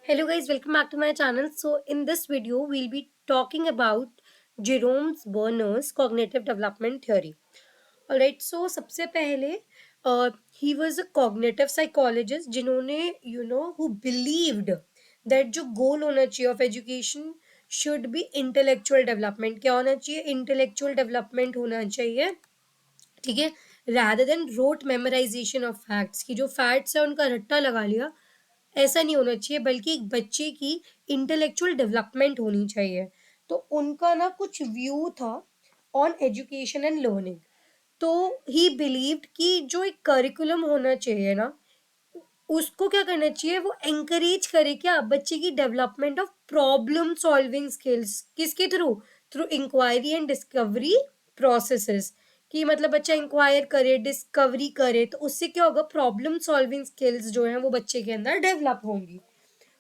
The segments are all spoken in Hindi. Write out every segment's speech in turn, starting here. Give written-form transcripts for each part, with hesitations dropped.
Hello guys, welcome back to my channel. So in this video, we'll be talking about Jerome Berners cognitive development theory. Alright, so सबसे पहले he was a cognitive psychologist जिन्होंने who believed that जो goal होना चाहिए of education should be intellectual development. क्या होना चाहिए? Intellectual development होना चाहिए. ठीक है, rather than rote memorization of facts कि जो facts है उनका रट्टा लगा लिया, ऐसा नहीं होना चाहिए बल्कि एक बच्चे की इंटेलेक्चुअल डेवलपमेंट होनी चाहिए. तो उनका ना कुछ व्यू था ऑन एजुकेशन एंड लर्निंग. तो ही बिलीव्ड कि जो एक करिकुलम होना चाहिए ना, उसको क्या करना चाहिए, वो एंकरेज करे क्या बच्चे की development of problem solving skills. किसके through? Through inquiry and discovery processes. कि मतलब बच्चा इंक्वायर करे, डिस्कवरी करे, तो उससे क्या होगा, प्रॉब्लम सॉल्विंग स्किल्स जो है वो बच्चे के अंदर डेवलप होंगी.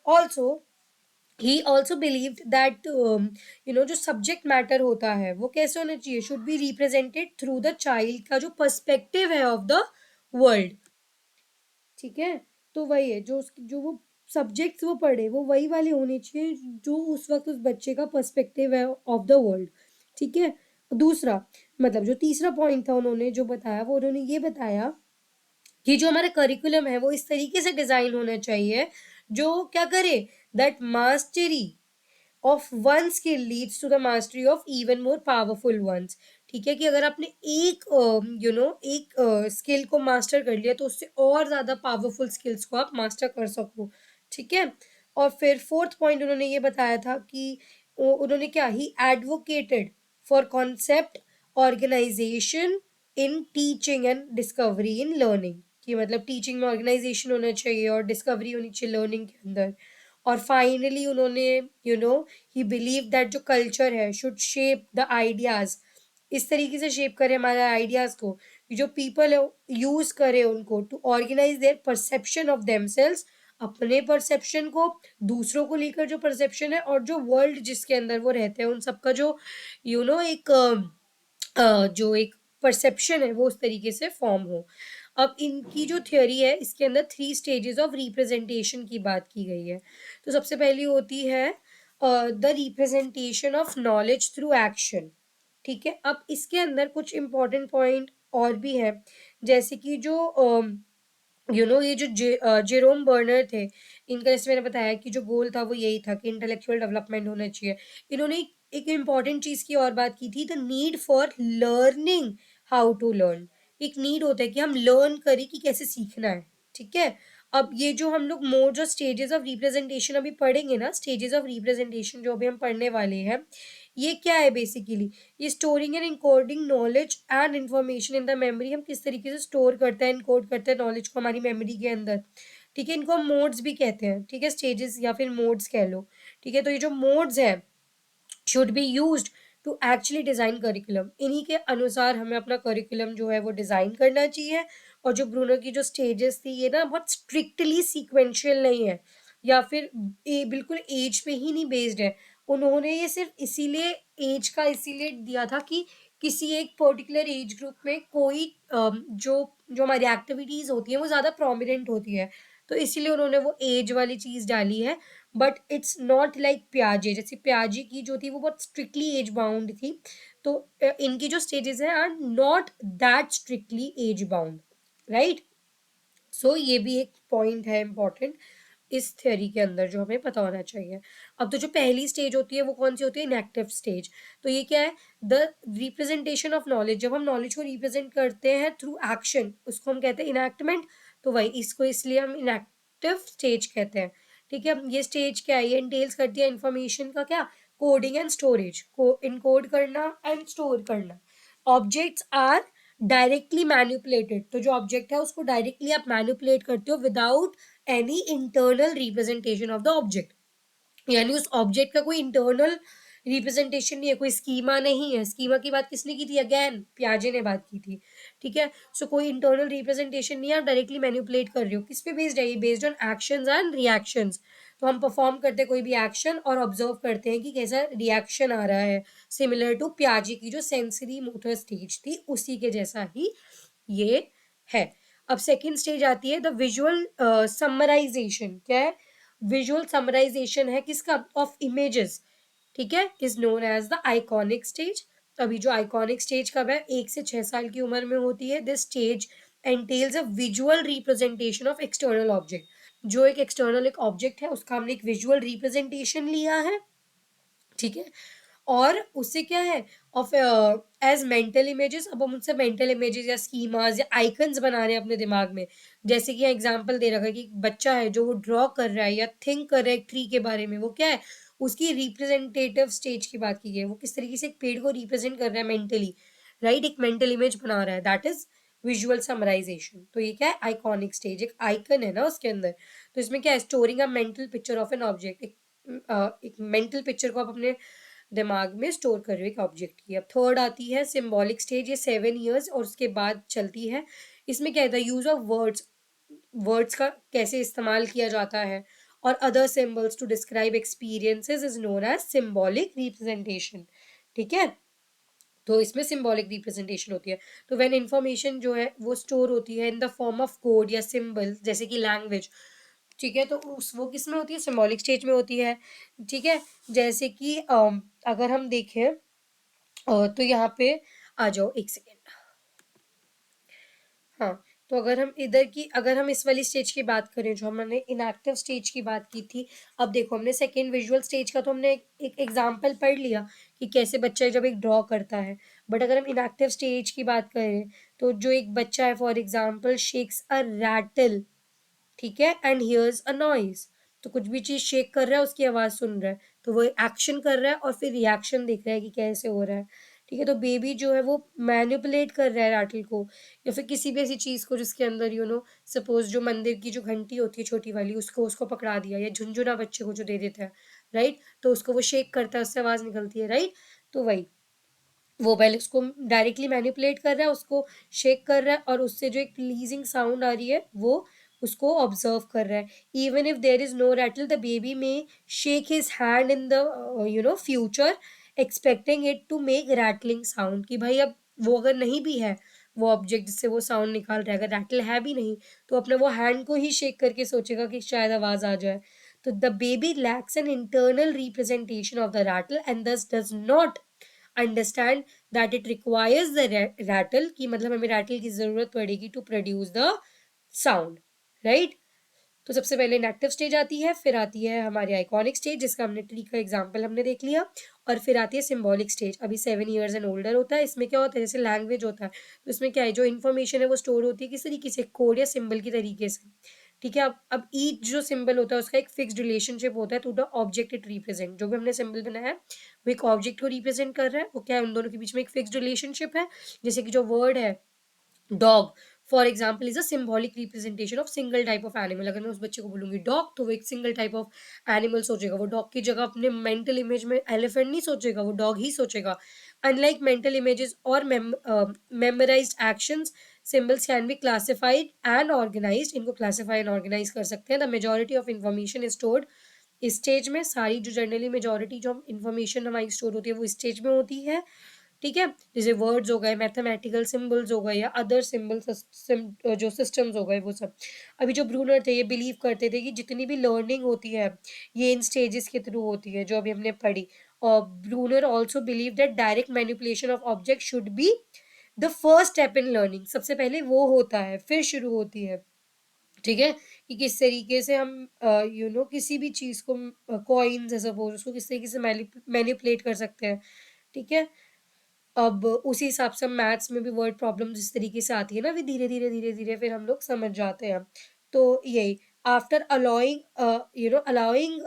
Also he also believed that जो सब्जेक्ट मैटर होता है वो कैसे होना चाहिए, should be represented through the child का जो पर्सपेक्टिव है ऑफ द वर्ल्ड. ठीक है, तो वही है जो वो सब्जेक्ट्स वो पढ़े वो वही वाले होने चाहिए जो उस वक्त उस बच्चे का पर्सपेक्टिव है ऑफ द वर्ल्ड. ठीक है. दूसरा, मतलब जो तीसरा पॉइंट था उन्होंने जो बताया, वो उन्होंने ये बताया कि जो हमारा करिकुलम है वो इस तरीके से डिजाइन होना चाहिए जो क्या करे, that mastery of one skill leads to the mastery of even more powerful ones. ठीक है, कि अगर आपने एक एक स्किल को मास्टर कर लिया तो उससे और ज्यादा पावरफुल स्किल्स को आप मास्टर कर सको. ठीक है. और फिर फोर्थ पॉइंट उन्होंने ये बताया था कि उन्होंने क्या, he advocated for concept organisation in teaching and discovery in learning. कि मतलब टीचिंग में ऑर्गेनाइजेशन होना चाहिए और डिस्कवरी होनी चाहिए लर्निंग के अंदर. और फाइनली उन्होंने ही बिलीव दैट जो कल्चर है शुड शेप द आइडियाज. इस तरीके से शेप करे हमारे आइडियाज को कि जो पीपल है यूज करे उनको to organise their perception of themselves, अपने परसेप्शन को, दूसरों को लेकर जो परसेप्शन है, और जो वर्ल्ड जिसके अंदर वो रहते हैं उन सबका जो एक जो एक परसेप्शन है वो उस तरीके से फॉर्म हो. अब इनकी जो थ्योरी है इसके अंदर 3 स्टेजेस ऑफ रिप्रेजेंटेशन की बात की गई है. तो सबसे पहली होती है the representation of knowledge through action. ठीक है. अब इसके अंदर कुछ इंपॉर्टेंट पॉइंट और भी है, जैसे कि जो ये जो जेरोम बर्नर थे, इनका जैसे मैंने बताया कि जो गोल था वो यही था कि इंटेलेक्चुअल डेवलपमेंट होना चाहिए. इन्होंने एक इम्पॉर्टेंट चीज की और बात की थी, the need for learning how to learn. एक नीड होता है कि हम लर्न करें कि कैसे सीखना है. ठीक है. अब ये जो हम लोग मोड्स और स्टेजेस ऑफ रिप्रेजेंटेशन अभी पढ़ेंगे ना, स्टेजेस ऑफ रिप्रेजेंटेशन जो अभी हम पढ़ने वाले हैं, ये क्या है बेसिकली, ये storing and encoding knowledge and information in the memory. हम किस तरीके से स्टोर करते हैं, इनकोड करते हैं नॉलेज को हमारी मेमोरी के अंदर. ठीक है, इनको हम मोड्स भी कहते हैं. ठीक है, स्टेजेस या फिर मोड्स कह लो. ठीक है, तो ये जो मोड्स हैं should be used to actually design curriculum. इन्हीं के अनुसार हमें अपना करिकुलम जो है वो डिजाइन करना चाहिए. और जो ब्रूनर की जो स्टेजेस थी ये ना बहुत स्ट्रिक्टली सीक्वेंशियल नहीं है, या फिर बिल्कुल एज पे ही नहीं बेस्ड है. उन्होंने ये सिर्फ इसीलिए एज का इसीलिए दिया था कि किसी एक पर्टिकुलर एज ग्रुप में कोई जो जो हमारी एक्टिविटीज होती है वो ज्यादा प्रोमिनेंट होती है, तो इसीलिए उन्होंने वो एज वाली चीज डाली है. बट इट्स नॉट लाइक प्याजे. जैसे प्याजे की जो थी वो बहुत स्ट्रिक्टली एज बाउंड थी, तो इनकी जो स्टेजेस हैं are not that strictly age bound. Right. So ये भी एक पॉइंट है इम्पॉर्टेंट इस थ्योरी के अंदर जो हमें पता होना चाहिए. अब तो जो पहली स्टेज होती है वो कौन सी होती है, इनएक्टिव स्टेज. तो ये क्या है, द रिप्रेजेंटेशन ऑफ नॉलेज. जब हम नॉलेज को रिप्रेजेंट करते हैं थ्रू एक्शन उसको हम कहते हैं इनएक्टमेंट. तो वही इसको इसलिए हम इनएक्टिव स्टेज कहते हैं. ठीक है. ये स्टेज क्या है, ये इंटेल्स करती है इन्फॉर्मेशन का क्या, कोडिंग एंड स्टोरेज को इनकोड करना एंड स्टोर करना. Objects are directly manipulated. तो जो ऑब्जेक्ट है उसको डायरेक्टली आप मैनिपुलेट करते हो without any internal representation of the object. यानी उस ऑब्जेक्ट का कोई इंटरनल रिप्रेजेंटेशन नहीं है, कोई स्कीमा नहीं है. स्कीमा की बात किसने की थी, अगेन प्याजे ने बात की थी. ठीक है. सो कोई इंटरनल रिप्रेजेंटेशन नहीं है, आप डायरेक्टली मैनिपुलेट कर रहे हो. किस पे बेस्ड है ये, based on actions and reactions. तो हम परफॉर्म करते हैं कोई भी एक्शन और ऑब्जर्व करते हैं कि कैसा रिएक्शन आ रहा है. सिमिलर टू प्याजे की जो सेंसरी मोटर स्टेज थी उसी के जैसा ही ये है. अब सेकेंड स्टेज आती है द विजुअल समराइजेशन. क्या है, विजुअल समराइजेशन है किसका, ऑफ इमेजेस, ठीक है, is known as the iconic stage. अभी जो आइकॉनिक स्टेज कब है, 1 से 6 साल की उम्र में होती है। This stage एंटेल्स a visual representation of external object. जो एक एक्सटर्नल एक ऑब्जेक्ट है उसका हमने एक विजुअल रिप्रेजेंटेशन लिया है, ठीक है, और उससे क्या है, ऑफ एज मेंटल इमेजेस। अब हम उनसे मेंटल इमेजेस या स्कीमास या आइकन्स बना रहे हैं अपने दिमाग में। जैसे कि एग्जांपल दे रखा है कि एक बच्चा है जो वो ड्रॉ कर रहा है या थिंक कर रहा है एक ट्री के बारे में, वो क्या है, उसकी रिप्रेजेंटेटिव स्टेज की बात की गई है। वो किस तरीके से एक पेड़ को रिप्रेजेंट कर रहा है मेंटली, राइट, एक मेंटल इमेज बना रहा है, दैट इज विजुअल समराइजेशन। तो ये क्या है, आइकॉनिक स्टेज, एक आइकन है ना उसके अंदर। तो इसमें क्या है, storing a mental picture of an object, एक मेंटल पिक्चर को आप अपने दिमाग में स्टोर कर रहे हो एक ऑब्जेक्ट की। अब थर्ड आती है सिंबॉलिक स्टेज, ये 7 years और उसके बाद चलती है। इसमें क्या है, the use of words, words का कैसे इस्तेमाल किया जाता है, और other symbols to describe experiences is known as symbolic representation, ठीक है। तो इसमें सिंबॉलिक रिप्रेजेंटेशन होती है। तो व्हेन इंफॉर्मेशन जो है वो स्टोर होती है in the form of code या सिंबल, जैसे कि लैंग्वेज, ठीक है, तो उस वो किस में होती है, सिंबॉलिक स्टेज में होती है, ठीक है। जैसे कि अगर हम देखें तो यहाँ पे आ जाओ एक सेकेंड। हाँ, तो अगर हम इस वाली स्टेज की बात करें जो हमने इनएक्टिव स्टेज की बात की थी। अब देखो हमने सेकेंड विजुअल स्टेज का तो हमने एक एग्जाम्पल पढ़ लिया कि कैसे बच्चा जब एक ड्रॉ करता है। बट अगर हम इनएक्टिव स्टेज की बात करें तो जो एक बच्चा है for example shakes a rattle, ठीक है, एंड हियर्स अ नॉइज, तो कुछ भी चीज शेक कर रहा है उसकी आवाज सुन रहा है, तो वो एक्शन कर रहा है और फिर रिएक्शन देख रहा है कि कैसे हो रहा है, ठीक है। तो बेबी जो है वो मैनिपुलेट कर रहा है रैटल को, या फिर किसी भी ऐसी चीज को जिसके अंदर सपोज जो मंदिर की जो घंटी होती है छोटी वाली, उसको उसको पकड़ा दिया, या झुंझुना बच्चे को जो दे देता है, राइट, तो उसको वो शेक करता है, उससे आवाज निकलती है, राइट। तो वही वो पहले उसको डायरेक्टली मैनिपुलेट कर रहा है, उसको शेक कर रहा है, और उससे जो एक प्लीजिंग साउंड आ रही है वो उसको ऑब्जर्व कर रहा है। Even if there is no rattle the baby may shake his hand in the future expecting it to make rattling sound, कि भाई अब वो अगर नहीं भी है वो ऑब्जेक्ट जिससे वो साउंड निकाल रहा है, अगर रैटल है भी नहीं, तो अपने वो हैंड को ही शेक करके सोचेगा कि शायद आवाज आ जाए। तो the baby lacks an internal representation of the rattle and thus does not understand that it requires the rattle, कि मतलब हमें रैटल की जरूरत पड़ेगी to produce the sound, right. तो सबसे पहले इनएक्टिव स्टेज आती है, फिर आती है हमारी आइकॉनिक स्टेज जिसका हमने ट्री का एग्जांपल हमने देख लिया, और फिर आती है सिंबॉलिक स्टेज, अभी 7 years एंड ओल्डर होता है। इसमें क्या होता है, जैसे लैंग्वेज होता है, तो इसमें क्या है, जो इन्फॉर्मेशन है वो स्टोर होती है किस तरीके से, कोड या सिंबल की तरीके से, ठीक है। अब ईच जो सिंबल होता है उसका एक फिक्स्ड रिलेशनशिप होता है to the object it represent. जो भी हमने सिंबल बनाया है वो एक ऑब्जेक्ट को रिप्रेजेंट कर रहा है, वो क्या है, उन दोनों के बीच में एक फिक्स्ड रिलेशनशिप है। जैसे कि जो वर्ड है dog, for example, is a symbolic representation of single type of animal. अगर मैं उस बच्चे को बोलूंगी डॉग, तो वो एक सिंगल टाइप ऑफ एनिमल सोचेगा, वो डॉग की जगह अपने मेंटल इमेज में एलिफेंट नहीं सोचेगा, वो डॉग ही सोचेगा। अनलाइक मेंटल इमेजेस और memorised actions, symbols can be classified and organised, इनको क्लासिफाई एंड ऑर्गेनाइज कर सकते हैं। The majority of information is stored, इस स्टेज में सारी जो जनरली मेजोरिटी जो इन्फॉर्मेशन हमारी स्टोर होती है वो इस स्टेज में होती है, ठीक है। जैसे वर्ड्स हो गए, मैथमेटिकल सिंबल्स हो गए, या अदर सिंबल जो सिस्टम्स हो गए, वो सब। अभी जो ब्रूनर थे ये बिलीव करते थे कि जितनी भी लर्निंग होती है ये इन स्टेजेस के थ्रू होती है, जो अभी हमने पढ़ी। और Bruner also believe that direct manipulation of object should be the first step in learning, सबसे पहले वो होता है फिर शुरू होती है, ठीक है। कि किस तरीके से हम किसी भी चीज को, कॉइन्स है सपोज, उसको किस तरीके से मैनिपुलेट कर सकते हैं, ठीक है। अब उसी हिसाब से मैथ्स में भी वर्ड प्रॉब्लम जिस तरीके से आती है ना, फिर धीरे धीरे धीरे धीरे फिर हम लोग समझ जाते हैं। तो यही, after allowing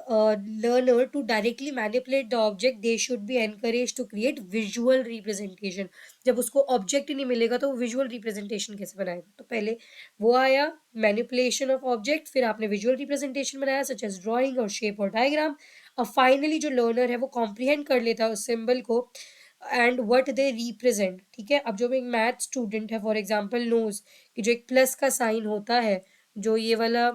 learner to directly manipulate the object they should be encourage to create visual representation. जब उसको ऑब्जेक्ट ही नहीं मिलेगा तो वो विजुअल रिप्रेजेंटेशन कैसे बनाएगा, तो पहले वो आया मैनिपुलेशन ऑफ ऑब्जेक्ट, फिर आपने विजुअल रिप्रेजेंटेशन बनाया सच एज ड्राइंग और शेप और डायग्राम। अब फाइनली जो लर्नर है वो कॉम्प्रिहेंड कर लेता है उस सिंबल को एंड व्हाट दे रिप्रेजेंट, ठीक है। अब जो एक मैथ स्टूडेंट है फॉर एग्जांपल नोज कि जो एक प्लस का साइन होता है, जो ये वाला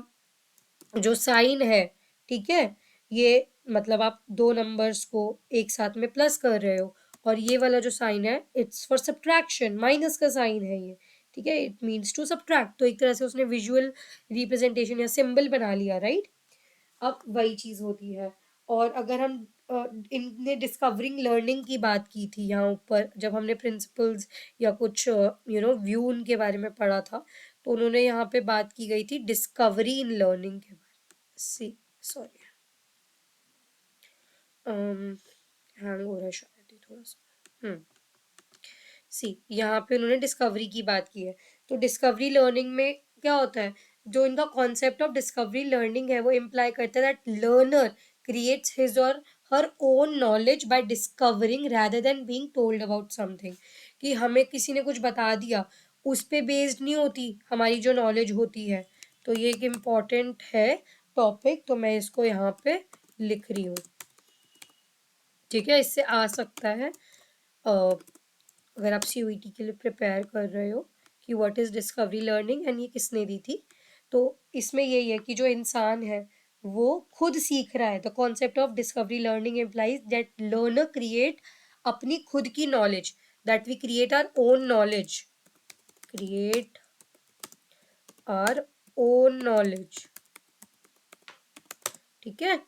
जो साइन है, ठीक है, ये मतलब आप दो नंबर्स को एक साथ में प्लस कर रहे हो, और ये वाला जो साइन है इट्स फॉर सब्ट्रैक्शन, माइनस का साइन है ये, ठीक है, इट मीन्स टू सब्ट्रैक्ट। तो एक तरह से उसने विजुअल रिप्रेजेंटेशन या सिंबल बना लिया, राइट। अब वही चीज होती है। और अगर हम इनने डिस्कवरिंग लर्निंग की बात की थी यहाँ ऊपर, जब हमने प्रिंसिपल्स या कुछ व्यू उनके बारे में पढ़ा था, तो उन्होंने यहाँ पे बात की गई थी डिस्कवरी इन लर्निंग के बारे में। सी सॉरी, हैंग हो रहा है शायद ये थोड़ा सा। सी यहाँ पे उन्होंने डिस्कवरी की बात की है। तो डिस्कवरी लर्निंग में क्या होता है, जो इनका कॉन्सेप्ट ऑफ डिस्कवरी लर्निंग है वो इम्प्लाई करता है that learner creates his or her own knowledge by discovering rather than being told about something. कि हमें किसी ने कुछ बता दिया, उस पे बेस्ड नहीं होती हमारी जो नॉलेज होती है। तो ये एक इम्पॉर्टेंट है टॉपिक, तो मैं इसको यहाँ पे लिख रही हूँ। ठीक है, इससे आ सकता है अगर आप सीयूईटी के लिए प्रिपेयर कर रहे हो कि what is discovery learning and ये किसने दी थी। तो इसमें यही है कि जो इंसान है वो खुद सीख रहा है। The concept of discovery learning implies that learner create अपनी खुद की knowledge, that we create our own knowledge, create our own knowledge. ठीक है,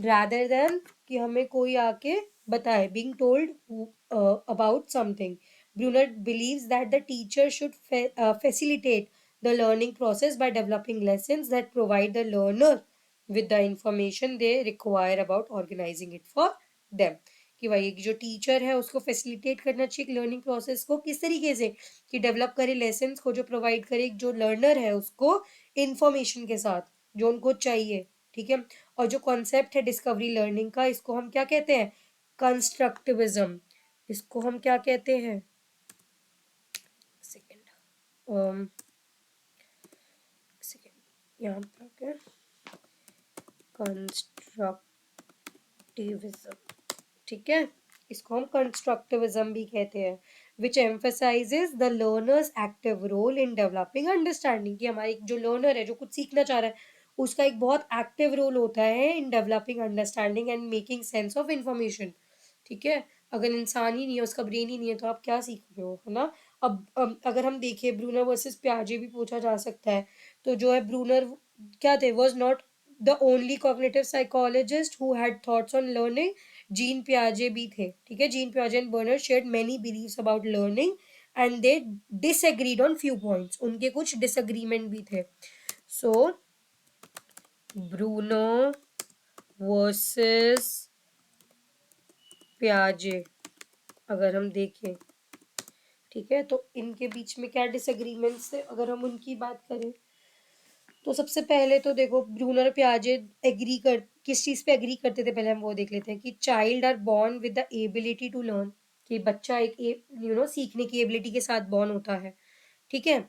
rather than कि हमें कोई आके बताए, being told about something. Brunner believes that the teacher should facilitate the learning process by developing lessons that provide the learner with the information they require about organizing it for them. कि भाई जो टीचर है उसको फैसिलिटेट करना चाहिए लर्निंग प्रोसेस को, किस तरीके से कि डेवलप करे लेसन्स को, जो प्रोवाइड करे जो लर्नर है उसको इंफॉर्मेशन के साथ जो उनको चाहिए। ठीक है, और जो कॉन्सेप्ट है डिस्कवरी लर्निंग का, इसको हम क्या कहते हैं, कंस्ट्रक्टिविज्म। इसको हम क्या कहते हैं, सेकेंड सेकेंड यहाँ पे कंस्ट्रक्टिविज्म। ठीक है, इसको हम कंस्ट्रक्टिविज्म भी कहते हैं, which emphasizes the learner's active role in developing understanding. कि हमारी जो लर्नर है जो कुछ सीखना चाह रहा है उसका एक बहुत एक्टिव रोल होता है इन developing understanding and making sense of information. ठीक है, अगर इंसान ही नहीं है, उसका ब्रेन ही नहीं है, तो आप क्या सीख रहे हो, है ना। अब अगर हम देखें ब्रूनर वर्सेस प्याजे भी पूछा जा सकता है। तो जो है ब्रूनर क्या थे, was not the only cognitive psychologist who had thoughts on learning. Jean पियाजे भी थे। ठीक है, जीन पियाजे and Bruner shared many beliefs about learning and they disagreed on few points. उनके कुछ डिसएग्रीमेंट भी थे। सो ब्रूनो वर्सेस पियाजे अगर हम देखें, ठीक है, तो इनके बीच में क्या डिसएग्रीमेंट्स थे अगर हम उनकी बात करें। तो सबसे पहले तो देखो ब्रूनर और पियाजे एग्री कर किस चीज पे एग्री करते थे, पहले हम वो देख लेते हैं कि child are born with the ability to learn. कि बच्चा एक सीखने की एबिलिटी के साथ बॉर्न होता है। ठीक है,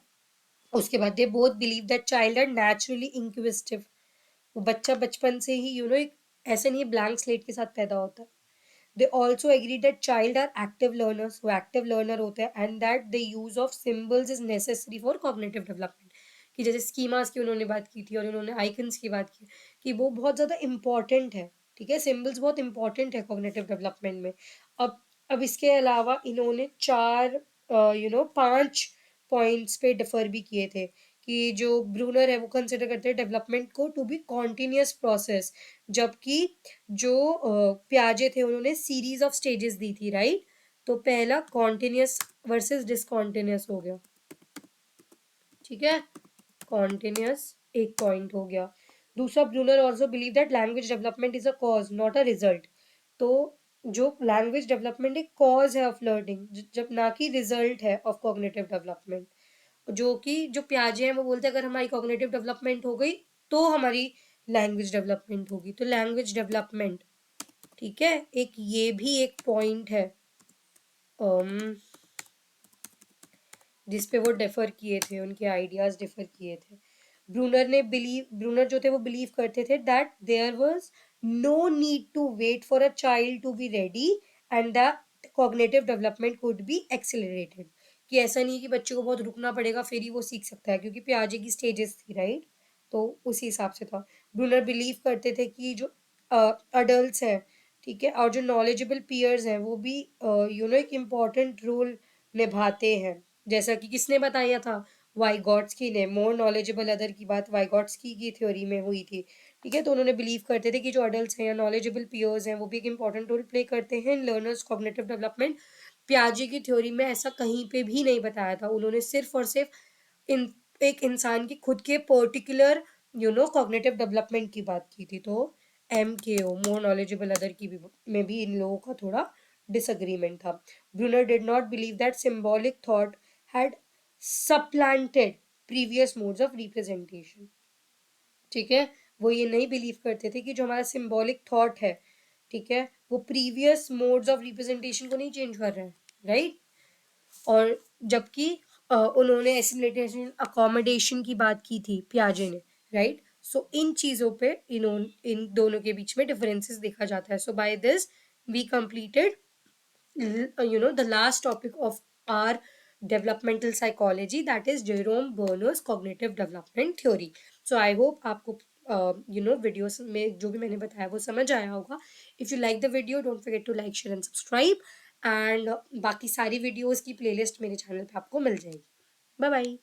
उसके बाद they both believe that child are naturally inquisitive. वो बच्चा बचपन से ही एक ऐसे नहीं ब्लैंक स्लेट के साथ पैदा होता है। They also agree that child are active learners, वो एक्टिव लर्नर होते हैं, and that the use of symbols is necessary for cognitive development. कि जैसे स्कीमास की उन्होंने बात की थी और उन्होंने आइकन्स की बात की कि वो बहुत ज़्यादा इंपॉर्टेंट है। ठीक है, सिम्बल्स बहुत इंपॉर्टेंट है कॉग्निटिव डेवलपमेंट में। अब इसके अलावा इन्होंने चार 5 पॉइंट्स पे डिफर भी किए थे। कि जो ब्रूनर है वो कंसिडर करते हैं डेवलपमेंट को टू बी कॉन्टिन्यूस प्रोसेस, जबकि जो प्याजे थे उन्होंने सीरीज ऑफ स्टेजेस दी थी, राइट। तो पहला कॉन्टिन्यूस वर्सेस डिसकॉन्टिन्यूस हो गया। ठीक है, कॉन्टिन्यूस एक पॉइंट हो गया। दूसरा, Bruner also believe that language development is a cause not a result. तो जो लैंग्वेज डेवलपमेंट एक कॉज है ऑफ लर्निंग, जब ना कि रिजल्ट है ऑफ कॉग्निटिव डेवलपमेंट। जो कि जो प्याजे हैं वो बोलते हैं अगर हमारी कॉग्निटिव डेवलपमेंट हो गई तो हमारी लैंग्वेज डेवलपमेंट होगी। तो लैंग्वेज डेवलपमेंट, ठीक है, एक ये भी एक पॉइंट है जिस पे वो डिफर किए थे, उनके आइडियाज डिफर किए थे। ब्रूनर जो थे वो बिलीव करते थे that there was no need to wait for a child to be ready and the cognitive development could be accelerated. कि ऐसा नहीं है कि बच्चे को बहुत रुकना पड़ेगा फिर ही वो सीख सकता है, क्योंकि पियाजे की स्टेजेस थी, राइट। तो उसी हिसाब से था। ब्रूनर बिलीव करते थे कि जो अडल्ट हैं, ठीक है, और जो नॉलेजेबल पीयर्स हैं वो भी एक इम्पॉर्टेंट रोल निभाते हैं। जैसा कि किसने बताया था, वाइगॉट्स्की ने। मोर नॉलेजेबल अदर की बात वाइगॉट्स्की की थ्योरी में हुई थी। ठीक है। तो उन्होंने बिलीव करते थे कि जो अडल्ट हैं या नॉलेजेबल पीयर्स हैं वो भी एक इंपॉर्टेंट रोल प्ले करते हैं इन लर्नर्स कॉग्निटिव डेवलपमेंट। पियाजे की थ्योरी में ऐसा कहीं पे भी नहीं बताया था, उन्होंने सिर्फ और सिर्फ इन एक इंसान की खुद के पर्टिकुलर कॉग्निटिव डेवलपमेंट की बात की थी। तो MKO मोर नॉलेजेबल अदर की भी में भी इन लोगों का थोड़ा डिसएग्रीमेंट था। Bruner did not believe that symbolic thought had supplanted previous modes of representation. ठीक है, वो ये नहीं बिलीव करते थे कि जो हमारा सिंबॉलिक थॉट है, ठीक है, वो प्रीवियस मोड्स ऑफ रिप्रेजेंटेशन को नहीं चेंज कर रहा है, राइट। और जबकि उन्होंने एसिमिलेशन अकोमोडेशन की बात की थी पियाजे ने, राइट। सो इन चीज़ों पे इन दोनों के बीच में डिफरेंसेस देखा जाता है। So by this we completed the last topic of our developmental psychology, that is Jerome Berners cognitive development theory. So I hope आपको वीडियोस में जो भी मैंने बताया वो समझ आया होगा। If you like the video don't forget to like share and subscribe, एंड बाकी सारी वीडियोस की प्लेलिस्ट मेरे चैनल पे आपको मिल जाएगी। Bye bye.